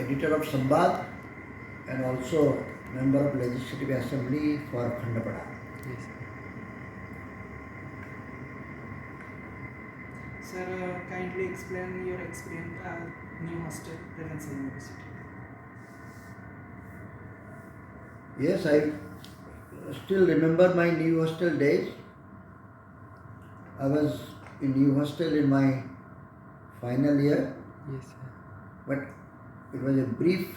editor of Sambad and also member of Legislative Assembly for Khandapada. Yes. Sir, kindly explain your experience at new hostel, Ravenshaw University. Yes, I still remember my new hostel days. I was in new hostel in my final year, Yes, sir. but it was a brief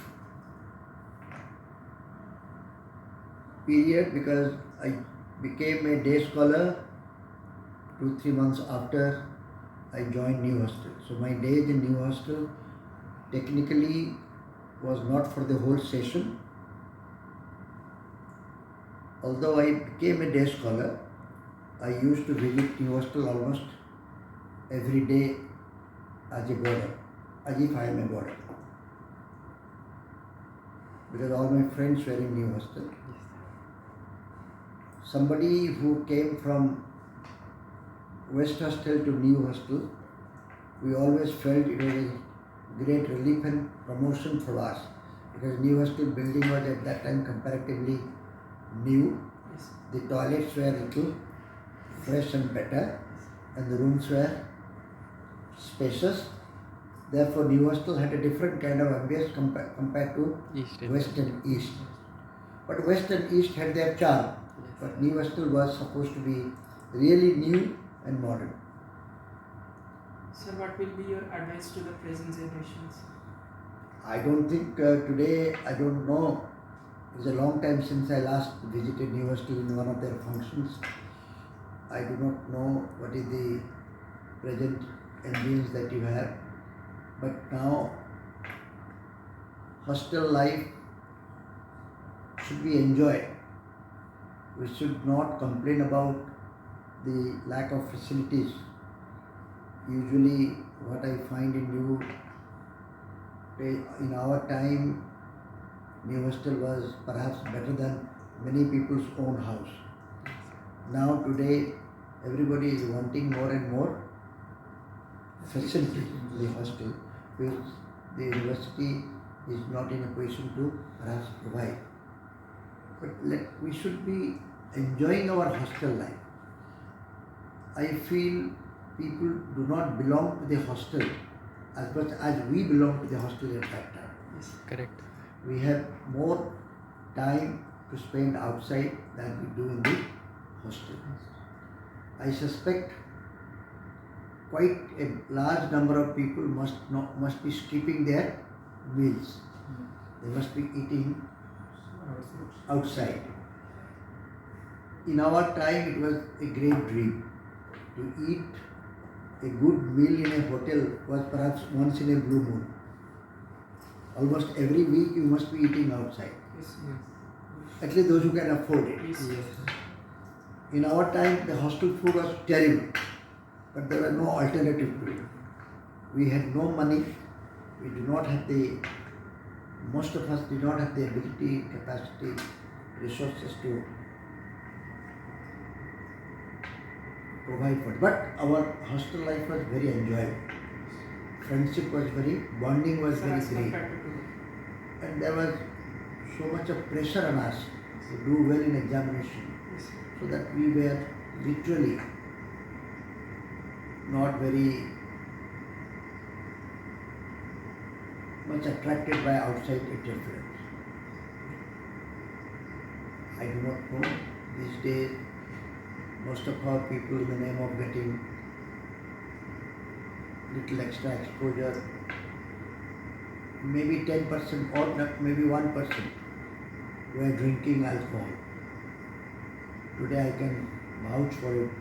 period because I became a day scholar 2-3 months after I joined new hostel. So my days in new hostel technically was not for the whole session. Although I became a day scholar, I used to visit new hostel almost every day as a boarder, as if I am a boarder. Because all my friends were in new hostel. Yes. Somebody who came from West Hostel to new hostel, we always felt it was a great relief and promotion for us because new hostel building was at that time comparatively new. Yes. The toilets were little fresh and better and the rooms were spacious. Therefore new hostel had a different kind of ambience compared to East. West and East. But West and East had their charm. Yes. But new hostel was supposed to be really new and modern. Sir, what will be your advice to the present generations? I don't think today, I don't know, it's a long time since I last visited new hostel in one of their functions. I do not know what is the present ambience that you have. But now, hostel life should be enjoyed. We should not complain about the lack of facilities. Usually what I find in our time, new hostel was perhaps better than many people's own house. Now today everybody is wanting more and more facility in the hostel which the university is not in a position to perhaps provide. But we should be enjoying our hostel life. I feel people do not belong to the hostel as much as we belong to the hostel at that time. Yes. Correct. We have more time to spend outside than we do in the hostel. I suspect quite a large number of people must be skipping their meals. They must be eating outside. In our time, it was a great dream. To eat a good meal in a hotel was perhaps once in a blue moon. Almost every week you must be eating outside. Yes. At least those who can afford it. Yes. In our time, the hostel food was terrible, but there was no alternative to it. We had no money. We do not have most of us did not have the ability, capacity, resources to provide for it. But our hostel life was very enjoyable. Friendship was bonding was very great. And there was so much of pressure on us to do well in examination, so that we were literally not very much attracted by outside interference. I do not know, these days most of our people, in the name of getting little extra exposure, maybe 10% or not, maybe 1% were drinking alcohol. Today I can vouch for it,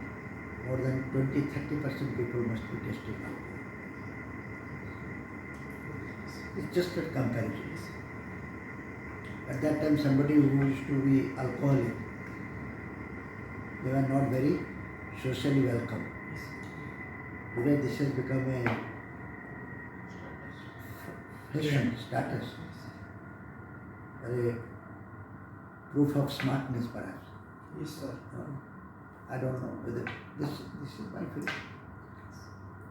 more than 20-30% people must be tasting alcohol. It's just a comparison. At that time somebody who used to be alcoholic, they were not very socially welcome. Today this has become a fashion, status, a proof of smartness perhaps. Yes, sir. I don't know whether this is my feeling.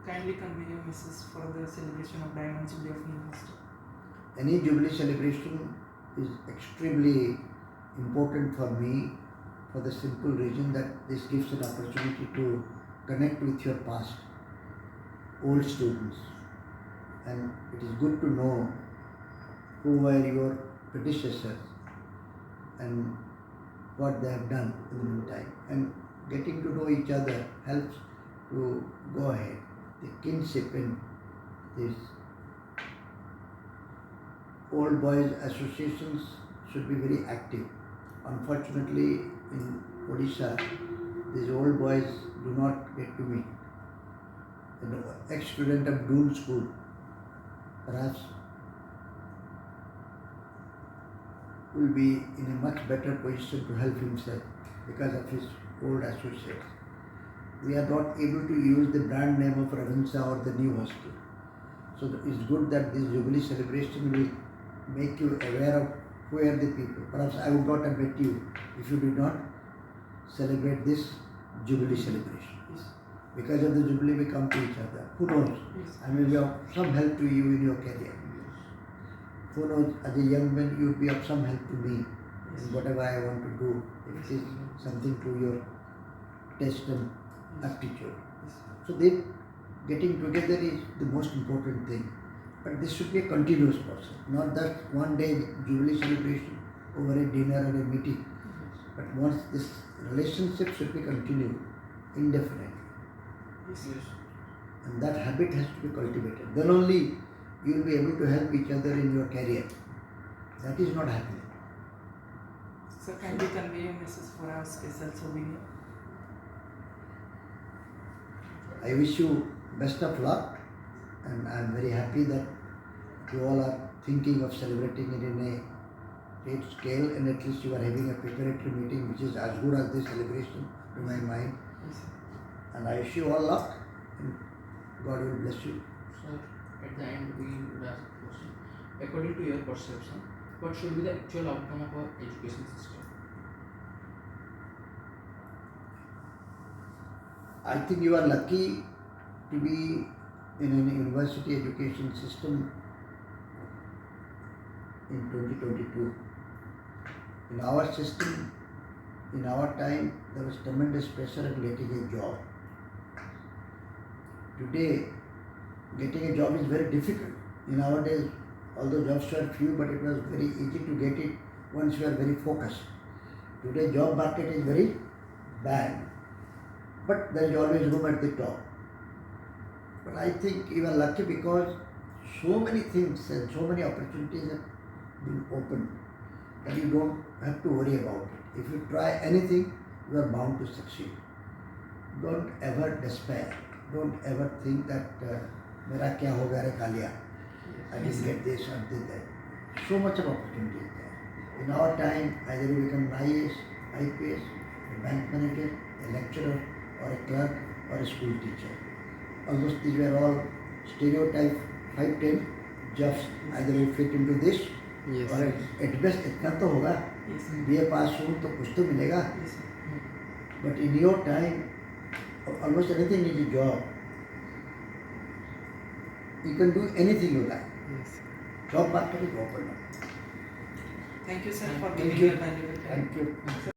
Kindly convey your message for the celebration of Diamond Jubilee of New Hostel. any Jubilee celebration is extremely important for me for the simple reason that this gives an opportunity to connect with your past, old students, and it is good to know who were your predecessors and what they have done in the meantime. And getting to know each other helps to go ahead. The kinship in these old boys associations should be very active. Unfortunately, in Odisha, these old boys do not get to meet. An ex-student of Doon School, perhaps, will be in a much better position to help himself because of his old associates. We are not able to use the brand name of Ravenshaw or the new hostel. So it's good that this Jubilee celebration will make you aware of who are the people. Perhaps I would not have met you if you did not celebrate this Jubilee celebration. Yes. Because of the Jubilee we come to each other. Who knows? Yes. I may be of some help to you in your career. Who knows, as a young man you would be of some help to me in whatever I want to do. If it is something to your taste and aptitude. So they getting together is the most important thing. But this should be a continuous process, not that one day Jubilee celebration over a dinner or a meeting. But once this relationship should be continued indefinitely. Yes. And that habit has to be cultivated. Then only you will be able to help each other in your career. That is not happening. Sir, can you convey a message for our special souvenir? I wish you best of luck, and I am very happy that you all are thinking of celebrating it in a great scale, and at least you are having a preparatory meeting which is as good as this celebration to my mind. Yes. And I wish you all luck, and God will bless you. Sir, at the end we would ask a question. According to your perception, what should be the actual outcome of our education system? I think you are lucky to be in a university education system in 2022. In our system, in our time, there was tremendous pressure of getting a job. Today, getting a job is very difficult. In our days, although jobs were few, but it was very easy to get it once you are very focused. Today, job market is very bad, but there is always room at the top. But I think you are lucky because so many things and so many opportunities have been opened that you don't have to worry about it. If you try anything, you are bound to succeed. Don't ever despair. Don't ever think that mera kya hoga re kalia. I didn't get this or did that. So much of opportunity is there. In our time, either you become an IAS, IPS, a bank manager, a lecturer, or a clerk, or a school teacher. Almost these were all stereotype 5-10 jobs. Either you fit into this, Yes. or at best इतना तो होगा. Yes. BA pass हो तो कुछ तो मिलेगा. Yes. But in your time, almost anything is a job. You can do anything you like. Yes. Job market is open now. Thank you, sir, for Thank giving you. your valuable time. Thank you.